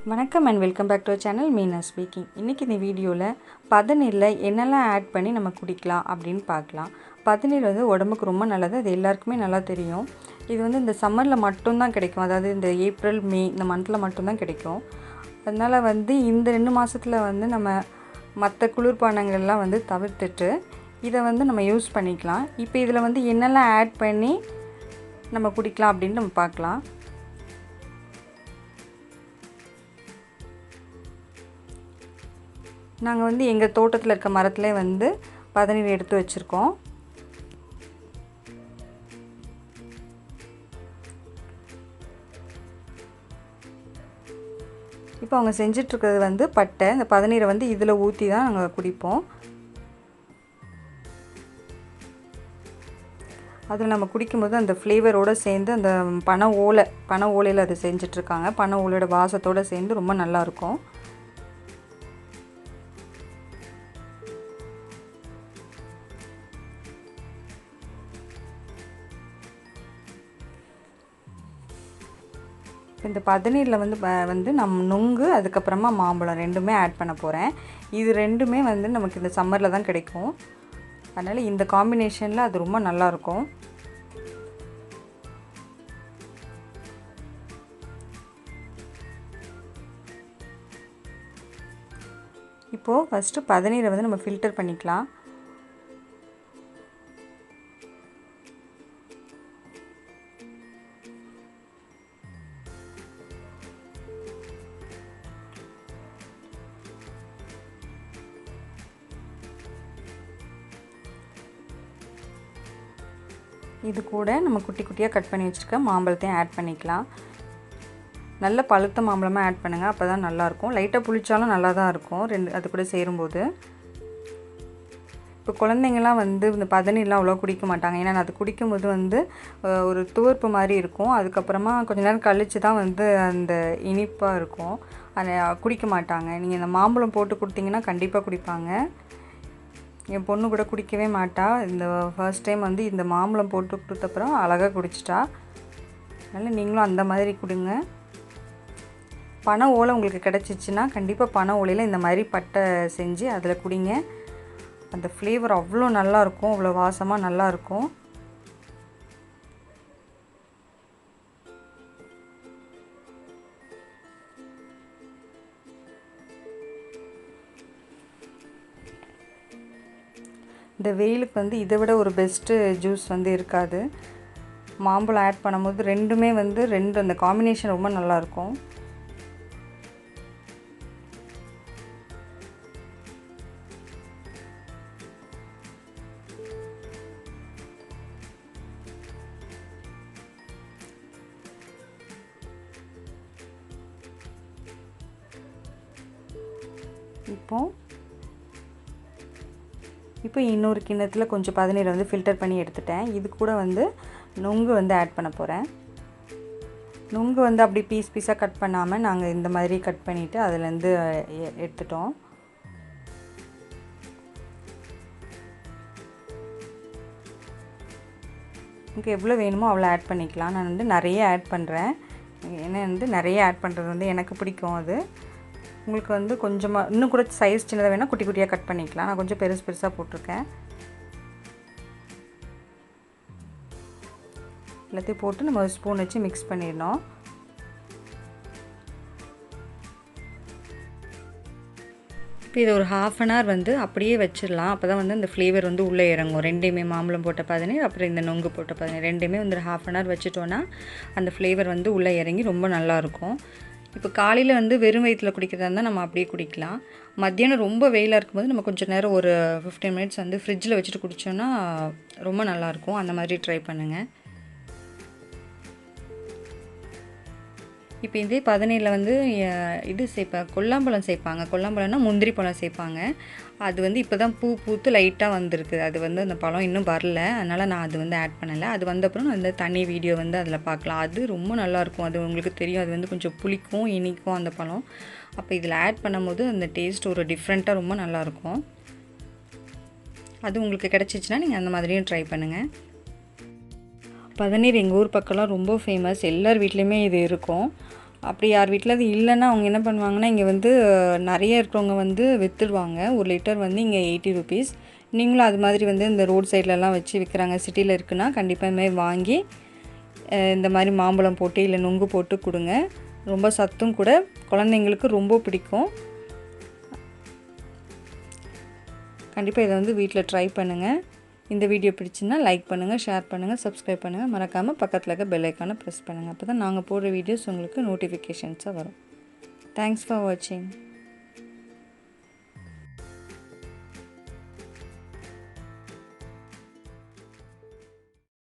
வணக்கம் and welcome back to channel Meena speaking. இன்றைக்கி இந்த வீடியோவில் பதநீரில் என்னெல்லாம் ஆட் பண்ணி நம்ம குடிக்கலாம் அப்படின்னு பார்க்கலாம். பதநீர் வந்து உடம்புக்கு ரொம்ப நல்லது, அது எல்லாருக்குமே நல்லா தெரியும். இது வந்து இந்த சம்மரில் மட்டும்தான் கிடைக்கும், அதாவது இந்த ஏப்ரல் மே இந்த மந்தில் மட்டும்தான் கிடைக்கும். அதனால் வந்து இந்த 2 மாதத்தில் வந்து நம்ம மற்ற குளிர்பானங்கள்லாம் வந்து தவிர்த்துட்டு இதை வந்து நம்ம யூஸ் பண்ணிக்கலாம். இப்போ இதில் வந்து என்னெல்லாம் ஆட் பண்ணி நம்ம குடிக்கலாம் அப்படின்னு நம்ம பார்க்கலாம். நாங்கள் வந்து எங்கள் தோட்டத்தில் இருக்க மரத்துலேயே வந்து பதநீர் எடுத்து வச்சுருக்கோம். இப்போ அவங்க செஞ்சிட்ருக்கிறது வந்து பட்டை. இந்த பதநீரை வந்து இதில் ஊற்றி தான் நாங்கள் குடிப்போம். அதில் நம்ம குடிக்கும்போது அந்த ஃப்ளேவரோடு சேர்ந்து அந்த பனை ஓலையில் அது செஞ்சிட்ருக்காங்க. பனை ஓலையோட வாசத்தோடு சேர்ந்து ரொம்ப நல்லாயிருக்கும். இந்த பதநீரில் வந்து நம்ம நுங்கு அதுக்கப்புறமா மாம்பழம் ரெண்டுமே ஆட் பண்ண போகிறேன். இது ரெண்டுமே வந்து நமக்கு இந்த சம்மரில் தான் கிடைக்கும். அதனால் இந்த காம்பினேஷனில் அது ரொம்ப நல்லாயிருக்கும். இப்போது ஃபஸ்ட்டு பதநீரை வந்து நம்ம ஃபில்டர் பண்ணிக்கலாம். இது கூட நம்ம குட்டி குட்டியாக கட் பண்ணி வச்சுருக்க மாம்பழத்தையும் ஆட் பண்ணிக்கலாம். நல்ல பழுத்த மாம்பழமாக ஆட் பண்ணுங்கள், அப்போ தான் நல்லாயிருக்கும். லைட்டாக புளிச்சாலும் நல்லா தான் இருக்கும் அது கூட சேரும்போது. இப்போ குழந்தைங்கள்லாம் வந்து இந்த பதநீர்லாம் அவ்வளோ குடிக்க மாட்டாங்க. ஏன்னா அது குடிக்கும்போது வந்து ஒரு துவர்ப்பு மாதிரி இருக்கும். அதுக்கப்புறமா கொஞ்சம் நேரம் கழித்து தான் வந்து அந்த இனிப்பாக இருக்கும், அதை குடிக்க மாட்டாங்க. நீங்கள் இந்த மாம்பழம் போட்டு கொடுத்தீங்கன்னா கண்டிப்பாக குடிப்பாங்க. என் பொண்ணு கூட குடிக்கவே மாட்டா. இந்த ஃபர்ஸ்ட் டைம் வந்து இந்த மாம்பழம் போட்டு கொடுத்தப்புறம் அழகாக குடிச்சிட்டா. அதனால் நீங்களும் அந்த மாதிரி கொடுங்க. பனை ஓலை உங்களுக்கு கிடச்சிச்சின்னா கண்டிப்பாக பனை ஓலையில் இந்த மாதிரி பட்டை செஞ்சு அதில் குடிங்க. அந்த ஃப்ளேவர் அவ்வளோ நல்லாயிருக்கும், அவ்வளோ வாசமாக நல்லாயிருக்கும். இந்த வெயிலுக்கு வந்து இதை விட ஒரு பெஸ்ட்டு ஜூஸ் வந்து இருக்காது. மாம்பழம் ஆட் பண்ணும்போது ரெண்டுமே வந்து அந்த காம்பினேஷன் ரொம்ப நல்லாயிருக்கும். இப்போ இன்னொரு கிண்ணத்தில் கொஞ்சம் பதநீரை வந்து ஃபில்டர் பண்ணி எடுத்துட்டேன். இது கூட வந்து நுங்கு வந்து ஆட் பண்ண போகிறேன். நுங்கு வந்து அப்படி பீஸாக கட் பண்ணாமல் நாங்கள் இந்த மாதிரி கட் பண்ணிவிட்டு அதுலேருந்து எடுத்துட்டோம். உங்களுக்கு எவ்வளோ வேணுமோ அவ்வளோ ஆட் பண்ணிக்கலாம். நான் வந்து நிறைய ஆட் பண்ணுறேன். ஏன்னா வந்து நிறைய ஆட் பண்ணுறது வந்து எனக்கு பிடிக்கும். அது உங்களுக்கு வந்து கொஞ்சமாக இன்னும் கூட சைஸ் சின்னதாக வேணால் குட்டி குட்டியாக கட் பண்ணிக்கலாம். நான் கொஞ்சம் பெருசாக போட்டிருக்கேன். எல்லாத்தையும் போட்டு நம்ம ஸ்பூன் வச்சு மிக்ஸ் பண்ணிடணும். இப்போ இதை ஒரு 1/2 அன் ஹவர் வந்து அப்படியே வச்சிடலாம். அப்போ தான் வந்து அந்த ஃப்ளேவர் வந்து உள்ளே இறங்கும். ரெண்டையுமே மாம்பழம் போட்ட பதநீர் அப்புறம் இந்த நொங்கு போட்ட பதநீர் ரெண்டுமே வந்து 1/2 அன் ஹவர் வச்சுட்டோன்னா அந்த ஃப்ளேவர் வந்து உள்ளே இறங்கி ரொம்ப நல்லாயிருக்கும். இப்போ காலையில் வந்து வெறும் வயிற்றில் குடிக்கிறதா இருந்தால் நம்ம அப்படியே குடிக்கலாம். மத்தியானம் ரொம்ப வெயிலாக இருக்கும்போது நம்ம கொஞ்சம் நேரம் ஒரு 15 மினிட்ஸ் வந்து ஃப்ரிட்ஜில் வச்சுட்டு குடித்தோன்னா ரொம்ப நல்லாயிருக்கும். அந்த மாதிரி ட்ரை பண்ணுங்கள். இப்போ இதே பதநீரில் வந்து இது கொல்லாம்பழம் சேர்ப்பாங்க. கொல்லாம்பழம்னா முந்திரி பழம் சேர்ப்பாங்க. அது வந்து இப்போ தான் பூத்து லைட்டாக வந்திருக்கு. அது வந்து அந்த பழம் இன்னும் வரல, அதனால் நான் அது வந்து ஆட் பண்ணலை. அது வந்தப்புறம் நான் இந்த தனி வீடியோ வந்து அதில் பார்க்கலாம். அது ரொம்ப நல்லாயிருக்கும். அது உங்களுக்கு தெரியும், அது வந்து கொஞ்சம் புளிக்கும் இனிக்கும் அந்த பழம். அப்போ இதில் ஆட் பண்ணும்போது அந்த டேஸ்ட் ஒரு டிஃப்ரெண்ட்டாக ரொம்ப நல்லாயிருக்கும். அது உங்களுக்கு கிடச்சிச்சின்னா நீங்கள் அந்த மாதிரியும் ட்ரை பண்ணுங்கள். பதநீர் எங்கள் ஊர் பக்கம்லாம் ரொம்ப ஃபேமஸ். எல்லார் வீட்லேயுமே இது இருக்கும். அப்படி யார் வீட்டில் அது இல்லைன்னா அவங்க என்ன பண்ணுவாங்கன்னா, இங்கே வந்து நிறைய இருக்கிறவங்க வந்து விற்றுடுவாங்க. 1 லிட்டர் வந்து இங்கே 80 ருபீஸ். நீங்களும் அது மாதிரி வந்து இந்த ரோட் சைட்லலாம் வச்சு விற்கிறாங்க, சிட்டியில் இருக்குன்னா கண்டிப்பாக இதுமாதிரி வாங்கி இந்த மாதிரி மாம்பழம் போட்டு இல்லை நுங்கு போட்டு கொடுங்க. ரொம்ப சத்தும் கூட, குழந்தைங்களுக்கு ரொம்ப பிடிக்கும். கண்டிப்பாக இதை வந்து வீட்டில் ட்ரை பண்ணுங்கள். இந்த வீடியோ பிடிச்சுன்னா லைக் பண்ணுங்கள், ஷேர் பண்ணுங்கள், சப்ஸ்கிரைப் பண்ணுங்கள். மறக்காமல் பக்கத்தில் இருக்க பெல் ஐக்கானை ப்ரெஸ் பண்ணுங்கள். அப்போ தான் நாங்கள் போடுற வீடியோஸ் உங்களுக்கு நோட்டிஃபிகேஷன்ஸாக வரும். தேங்க்ஸ் ஃபார் வாட்சிங்.